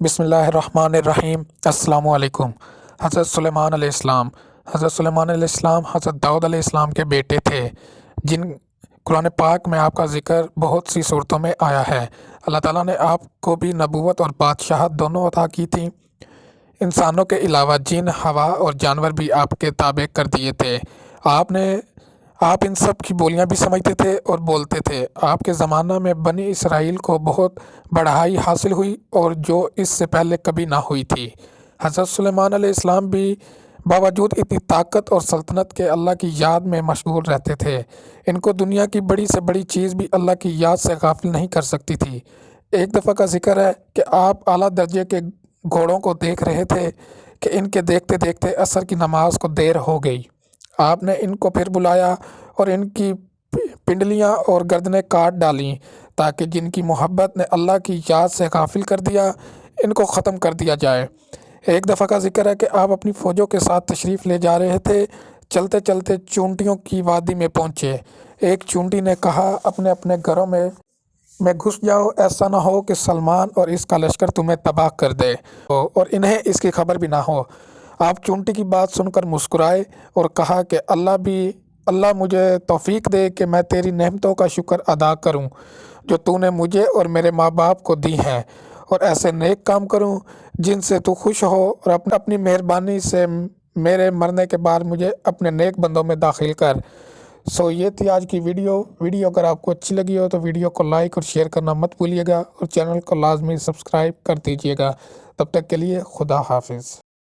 بسم اللہ الرحمن الرحیم۔ السلام علیکم۔ حضرت سلیمان علیہ السلام حضرت داؤد علیہ السلام کے بیٹے تھے، جن قرآن پاک میں آپ کا ذکر بہت سی صورتوں میں آیا ہے۔ اللہ تعالیٰ نے آپ کو بھی نبوت اور بادشاہت دونوں عطا کی تھی۔ انسانوں کے علاوہ جن، ہوا اور جانور بھی آپ کے تابع کر دیے تھے۔ آپ ان سب کی بولیاں بھی سمجھتے تھے اور بولتے تھے۔ آپ کے زمانہ میں بنی اسرائیل کو بہت بڑھائی حاصل ہوئی اور جو اس سے پہلے کبھی نہ ہوئی تھی۔ حضرت سلیمان علیہ السلام بھی باوجود اتنی طاقت اور سلطنت کے اللہ کی یاد میں مشغول رہتے تھے۔ ان کو دنیا کی بڑی سے بڑی چیز بھی اللہ کی یاد سے غافل نہیں کر سکتی تھی۔ ایک دفعہ کا ذکر ہے کہ آپ اعلیٰ درجے کے گھوڑوں کو دیکھ رہے تھے کہ ان کے دیکھتے دیکھتے عصر کی نماز کو دیر ہو گئی۔ آپ نے ان کو پھر بلایا اور ان کی پنڈلیاں اور گردنیں کاٹ ڈالیں تاکہ جن کی محبت نے اللہ کی یاد سے غافل کر دیا، ان کو ختم کر دیا جائے۔ ایک دفعہ کا ذکر ہے کہ آپ اپنی فوجوں کے ساتھ تشریف لے جا رہے تھے۔ چلتے چلتے چونٹیوں کی وادی میں پہنچے۔ ایک چونٹی نے کہا، اپنے اپنے گھروں میں گھس جاؤ، ایسا نہ ہو کہ سلمان اور اس کا لشکر تمہیں تباہ کر دے اور انہیں اس کی خبر بھی نہ ہو۔ آپ چونٹی کی بات سن کر مسکرائے اور کہا کہ اللہ مجھے توفیق دے کہ میں تیری نعمتوں کا شکر ادا کروں جو تو نے مجھے اور میرے ماں باپ کو دی ہیں، اور ایسے نیک کام کروں جن سے تو خوش ہو، اور اپنی مہربانی سے میرے مرنے کے بعد مجھے اپنے نیک بندوں میں داخل کر۔ یہ تھی آج کی ویڈیو اگر آپ کو اچھی لگی ہو تو ویڈیو کو لائک اور شیئر کرنا مت بھولیے گا، اور چینل کو لازمی سبسکرائب کر دیجیے گا۔ تب تک کے لیے خدا حافظ۔